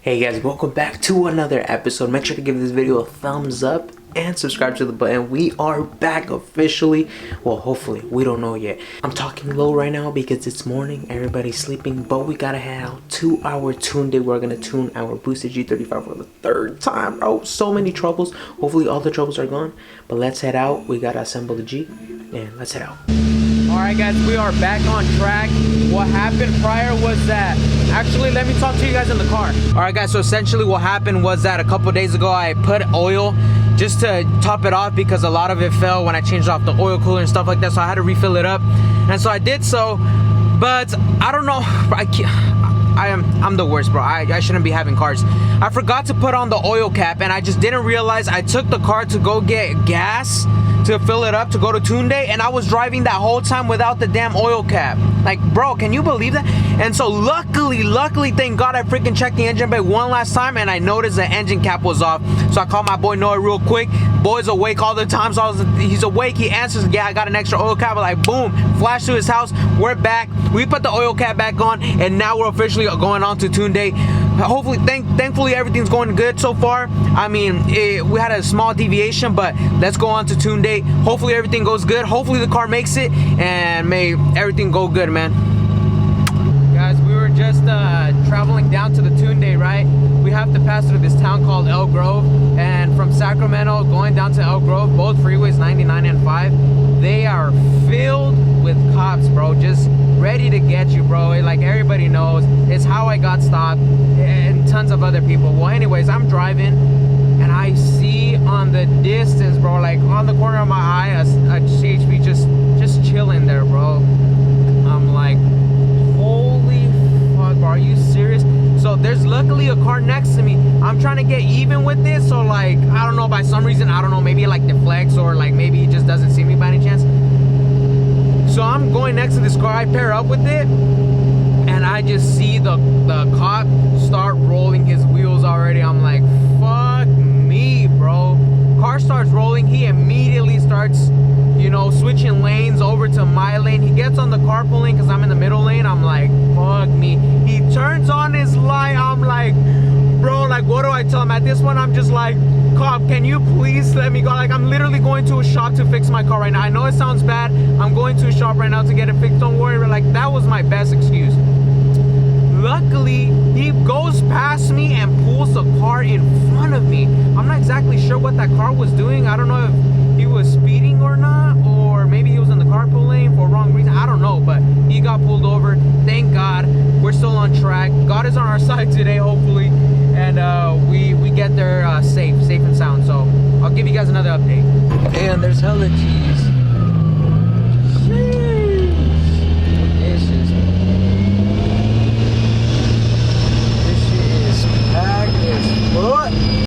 Hey guys, welcome back to another episode. Make sure to give this video a thumbs up and subscribe to the button. We are back officially. Well, hopefully, we don't know yet. I'm talking low right now because it's morning, everybody's sleeping, but we gotta head out to our tune day. We're gonna tune our boosted G35 for the third time, bro. So many troubles. Hopefully all the troubles are gone, but let's head out. We gotta assemble the G and let's head out. Alright guys, we are back on track. What happened prior was that, actually let me talk to you guys in the car. Alright guys, so essentially what happened was that a couple days ago I put oil just to top it off because a lot of it fell when I changed off the oil cooler and stuff like that, so I had to refill it up. And so I did so, but I don't know, I'm the worst, bro. I shouldn't be having cars. I forgot to put on the oil cap and I just didn't realize I took the car to go get gas to fill it up to go to tune day, and I was driving that whole time without the damn oil cap. Like, bro, can you believe that? And so luckily, thank God, I freaking checked the engine bay one last time and I noticed the engine cap was off. So I called my boy Noah real quick. Boy's awake all the time, so he's awake. He answers, yeah, I got an extra oil cap. Like, boom, flash to his house. We're back. We put the oil cap back on, and now we're officially going on to tune day. Hopefully, thankfully, everything's going good so far. I mean, we had a small deviation, but let's go on to tune day. Hopefully, everything goes good. Hopefully, the car makes it, and may everything go good, man. Guys, we were just traveling down to the tune day, right? We have to pass through this town called El Grove, and from Sacramento going down to El Grove, both freeways 99 and 5, they are filled with cops, bro, just ready to get you, bro. Like everybody knows, it's how I got stopped, and tons of other people. Well, anyways, I'm driving and I see on the distance, bro, like on the corner of my eye, a CHP just chilling there, bro. I'm like, holy fuck, bro, are you serious? So there's luckily a car next to me. I'm trying to get even with this, so like, I don't know, by some reason, I don't know, maybe it like deflects, or like maybe he just doesn't see me by any chance. So I'm going next to this car, I pair up with it, and I just see the cop start rolling his wheels already. I'm like, fuck me, bro. Car starts rolling, he immediately starts, you know, switching lanes over to my lane. He gets on the carpool lane because I'm in the middle lane. I'm like, fuck me. He turns on his light. I'm like, bro, like, what do I tell him? At this point, I'm just like, cop, can you please let me go? Like, I'm literally going to a shop to fix my car right now. I know it sounds bad. I'm going to a shop right now to get it fixed. Don't worry. Like, that was my best excuse. Luckily, he goes past me and pulls the car in front of me. I'm not exactly sure what that car was doing. I don't know if he was speeding or not, or maybe he was in the carpool lane for a wrong reason. I don't know, but he got pulled over. Thank God. We're still on track. God is on our side today, hopefully. And we get there safe and sound. So I'll give you guys another update. And there's hella cheese.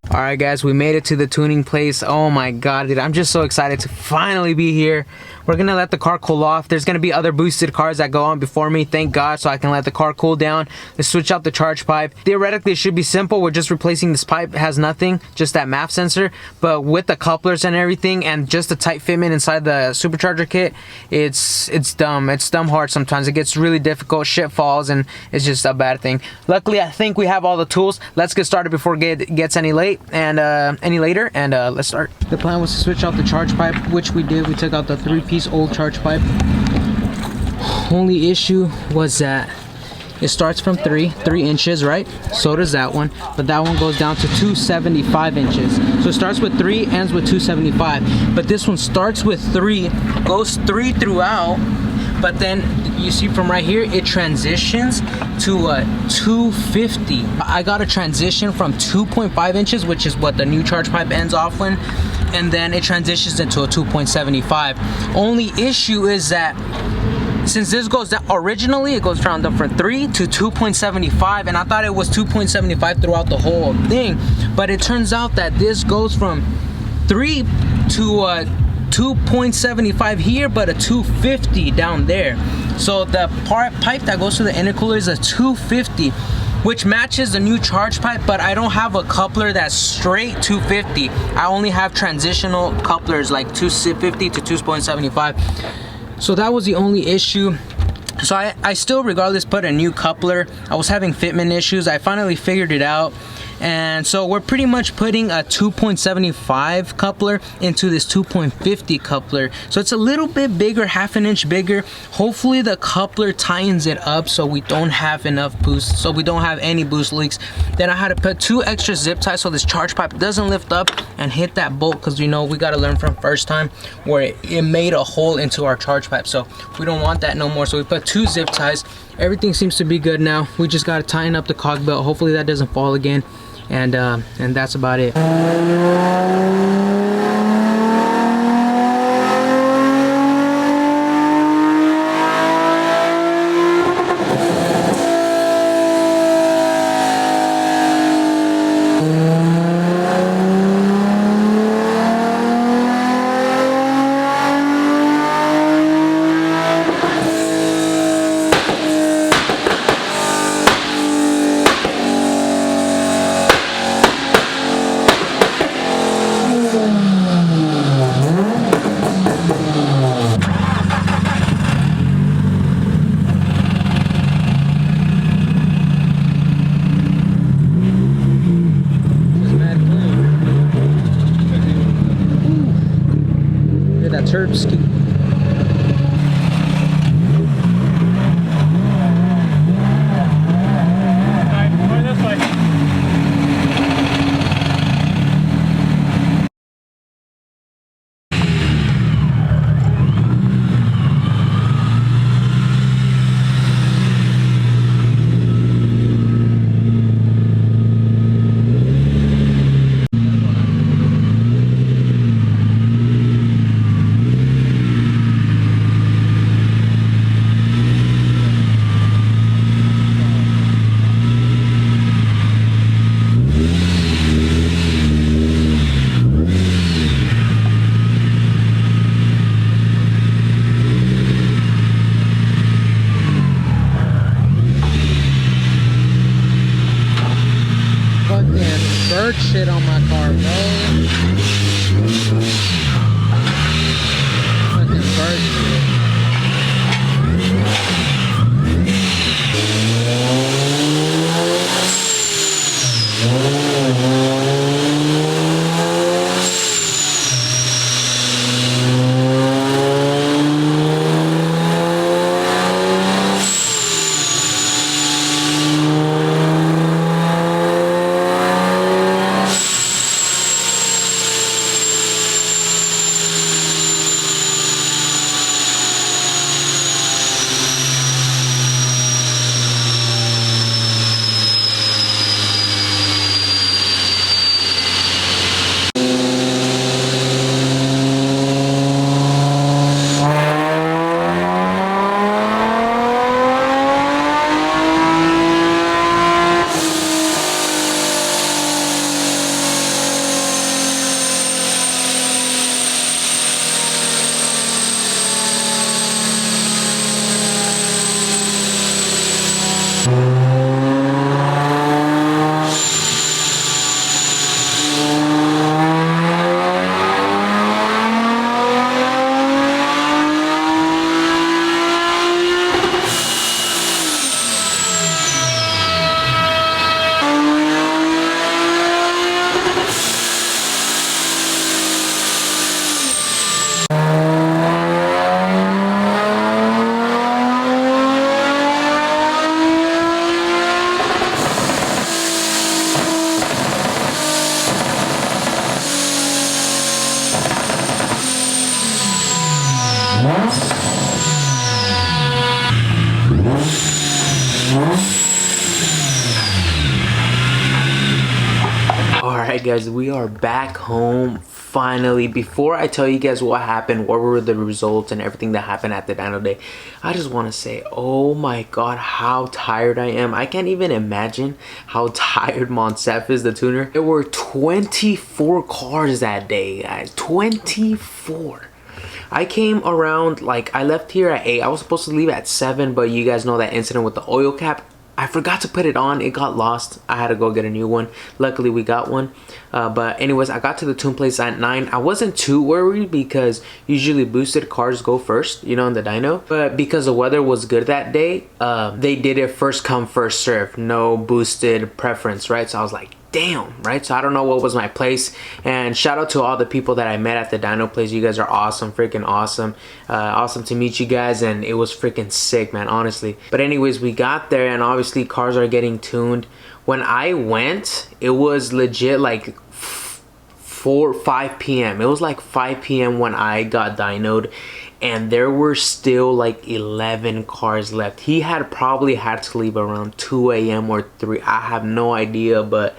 Alright guys, we made it to the tuning place. Oh my god, dude, I'm just so excited to finally be here. We're gonna let the car cool off. There's gonna be other boosted cars that go on before me, thank God, so I can let the car cool down. Let's switch out the charge pipe. Theoretically, it should be simple. We're just replacing this pipe. It has nothing, just that MAP sensor. But with the couplers and everything, and just the tight fitment inside the supercharger kit, it's dumb. It's dumb hard sometimes. It gets really difficult. Shit falls, and it's just a bad thing. Luckily, I think we have all the tools. Let's get started before it gets any later, and let's start. The plan was to switch out the charge pipe, which we did. We took out the 3-piece old charge pipe. Only issue was that it starts from 3 inches, right? So does that one, but that one goes down to 275 inches. So it starts with 3, ends with 275, but this one starts with 3, goes 3 throughout, but then you see from right here it transitions to a 250. I got a transition from 2.5 inches, which is what the new charge pipe ends off when, and then it transitions into a 2.75. Only issue is that since this goes down, originally it goes from 3 to 2.75, and I thought it was 2.75 throughout the whole thing, but it turns out that this goes from 3 to 2.75 here, but a 250 down there. So the pipe that goes to the intercooler is a 250, which matches the new charge pipe, but I don't have a coupler that's straight 250. I only have transitional couplers like 250 to 2.75. So that was the only issue. So I still regardless put a new coupler. I was having fitment issues. I finally figured it out. And so we're pretty much putting a 2.75 coupler into this 2.50 coupler. So it's a little bit bigger, half an inch bigger. Hopefully the coupler tightens it up so we don't have enough boost, so we don't have any boost leaks. Then I had to put 2 extra zip ties so this charge pipe doesn't lift up and hit that bolt, because you know we got to learn from first time where it made a hole into our charge pipe. So we don't want that no more. So we put 2 zip ties. Everything seems to be good now. We just got to tighten up the cog belt. Hopefully that doesn't fall again. And that's about it. Turbski. Bird shit on my car, bro. Fucking bird shit. Alright guys, we are back home finally. Before I tell you guys what happened, what were the results and everything that happened at the dyno day, I just want to say, oh my god, how tired I am. I can't even imagine how tired Monsef is, the tuner. There were 24 cars that day, guys. 24. I came around, like, I left here at 8. I was supposed to leave at 7, but you guys know that incident with the oil cap. I forgot to put it on. It got lost. I had to go get a new one. Luckily we got one. But anyways, I got to the tune place at 9. I wasn't too worried because usually boosted cars go first, you know, in the dyno. But because the weather was good that day, they did it first come first serve, no boosted preference, right? So I was like, damn, right? So I don't know what was my place. And shout out to all the people that I met at the dyno place. You guys are awesome, freaking awesome. Awesome to meet you guys, and it was freaking sick, man, honestly. But anyways, we got there and obviously cars are getting tuned. When I went, it was legit like 5 p.m. It was like 5 p.m. when I got dynoed, and there were still like 11 cars left. He had probably had to leave around 2 a.m. or 3. I have no idea, but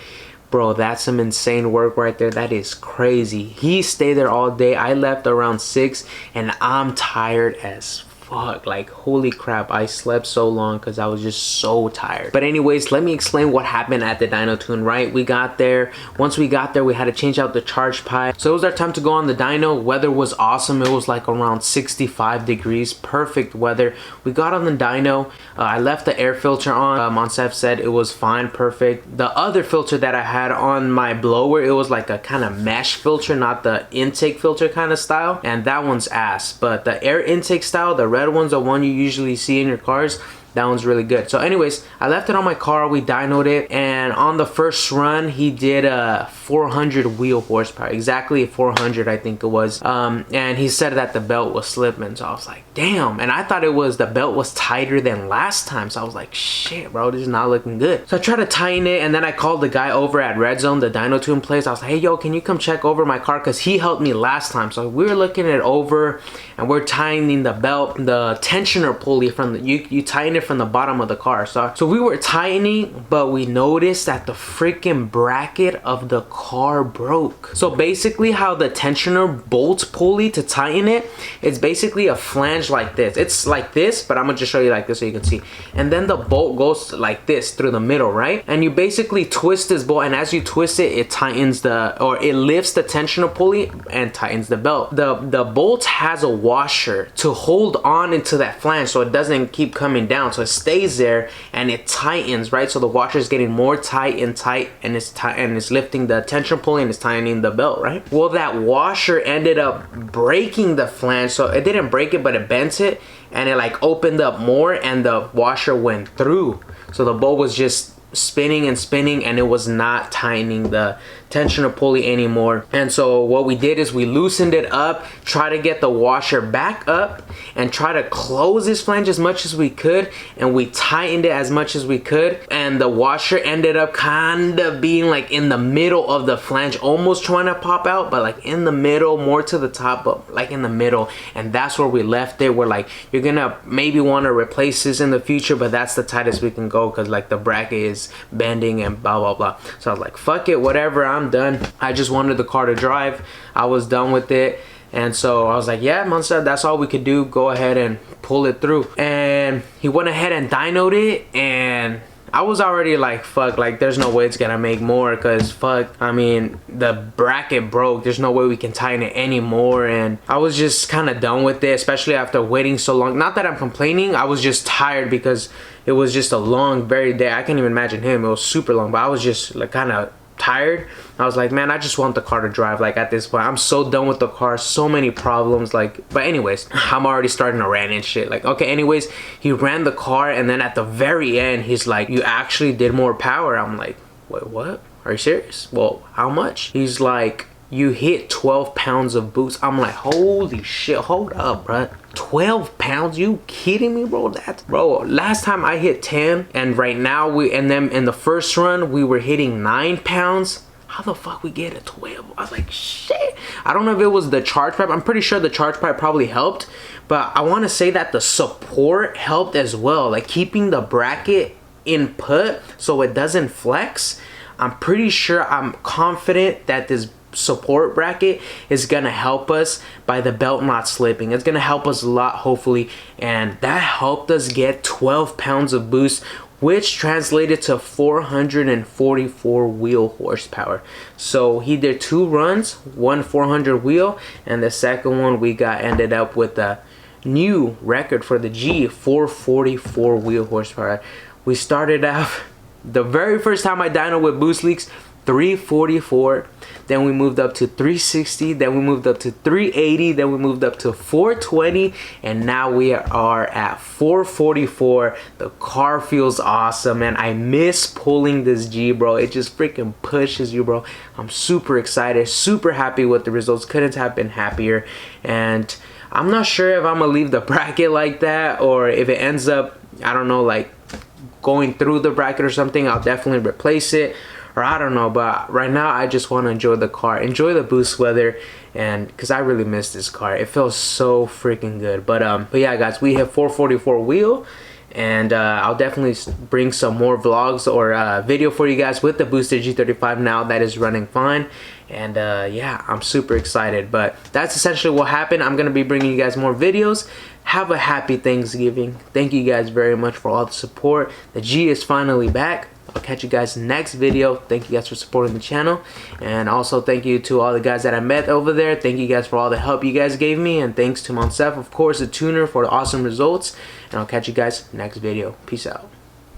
bro, that's some insane work right there. That is crazy. He stayed there all day. I left around 6 and I'm tired as fuck. Like, holy crap, I slept so long because I was just so tired. But anyways, let me explain what happened at the dyno tune, right? We got there. Once we got there, we had to change out the charge pipe. So it was our time to go on the dyno. Weather was awesome. It was like around 65 degrees, perfect weather. We got on the dyno. I left the air filter on. Monsef said it was fine, perfect. The other filter that I had on my blower, it was like a kind of mesh filter, not the intake filter kind of style, and that one's ass. But the air intake style, the red one's the one you usually see in your cars. That one's really good. So anyways, I left it on my car. We dynoed it, and on the first run he did a 400 wheel horsepower, exactly 400 I think it was. And he said that the belt was slipping, so I was like, damn. And I thought it was the belt was tighter than last time, so I was like, shit bro, this is not looking good. So I tried to tighten it, and then I called the guy over at Red Zone, the dyno tune place. I was like, hey yo, can you come check over my car, because he helped me last time. So we were looking it over and we're tightening the belt, the tensioner pulley from the, you tighten it from the bottom of the car. So we were tightening, but we noticed that the freaking bracket of the car broke. So basically how the tensioner bolts pulley to tighten it, it's basically a flange like this. It's like this, but I'm gonna just show you like this so you can see. And then the bolt goes like this through the middle, right? And you basically twist this bolt, and as you twist it, it tightens the, or it lifts the tensioner pulley and tightens the belt. The bolt has a washer to hold on into that flange so it doesn't keep coming down. So it stays there and it tightens, right? So the washer is getting more tight, and it's lifting the tension pulley and it's tightening the belt, right? Well, that washer ended up breaking the flange. So it didn't break it, but it bent it, and it like opened up more, and the washer went through. So the bolt was just spinning and spinning, and it was not tightening the tensioner pulley anymore. And so what we did is we loosened it up, try to get the washer back up, and try to close this flange as much as we could, and we tightened it as much as we could, and the washer ended up kind of being like in the middle of the flange, almost trying to pop out, but like in the middle, more to the top, but like in the middle. And that's where we left it. We're like, you're gonna maybe want to replace this in the future, but that's the tightest we can go because like the bracket is bending and blah blah blah. So I was like, fuck it, whatever, I'm done. I just wanted the car to drive. I was done with it. And so I was like, yeah, Monster, that's all we could do. Go ahead and pull it through. And he went ahead and dynoed it, and I was already like, fuck, like there's no way it's gonna make more, because fuck, I mean, the bracket broke. There's no way we can tighten it anymore. And I was just kind of done with it, especially after waiting so long. Not that I'm complaining, I was just tired because it was just a long, very day. I can't even imagine him. It was super long, but I was just like kind of tired. I was like, man, I just want the car to drive. Like at this point, I'm so done with the car. So many problems. Like, but anyways, I'm already starting to rant and shit. Like, okay, anyways, he ran the car, and then at the very end, he's like, you actually did more power. I'm like, wait, what? Are you serious? Well, how much? He's like, you hit 12 pounds of boost. I'm like, holy shit, hold up, bruh. 12 pounds? You kidding me, bro? That's, bro, last time I hit 10, and right now and then in the first run we were hitting 9 pounds. How the fuck we get a 12? I was like, shit. I don't know if it was the charge pipe. I'm pretty sure the charge pipe probably helped, but I want to say that the support helped as well, like keeping the bracket in put so it doesn't flex. I'm pretty sure, I'm confident that this support bracket is gonna help us by the belt not slipping. It's gonna help us a lot, hopefully, and that helped us get 12 pounds of boost, which translated to 444 wheel horsepower. So he did 2 runs, one 400 wheel, and the second one we ended up with a new record for the G, 444 wheel horsepower. We started out the very first time I dynoed with boost leaks, 344, then we moved up to 360, then we moved up to 380, then we moved up to 420, and now we are at 444. The car feels awesome, and I miss pulling this G, bro. It just freaking pushes you, bro. I'm super excited, super happy with the results. Couldn't have been happier. And I'm not sure if I'm gonna leave the bracket like that, or if it ends up, I don't know, like going through the bracket or something. I'll definitely replace it, or I don't know. But right now I just want to enjoy the car, enjoy the boost weather, and because I really miss this car. It feels so freaking good. But yeah, guys, we have 444 wheel, and I'll definitely bring some more vlogs or video for you guys with the boosted G35 now that is running fine. And yeah, I'm super excited. But that's essentially what happened. I'm gonna be bringing you guys more videos. Have a happy Thanksgiving. Thank you guys very much for all the support. The G is finally back. I'll catch you guys next video. Thank you guys for supporting the channel, and also thank you to all the guys that I met over there. Thank you guys for all the help you guys gave me, and thanks to Monsef, of course, the tuner, for the awesome results. And I'll catch you guys next video. Peace out.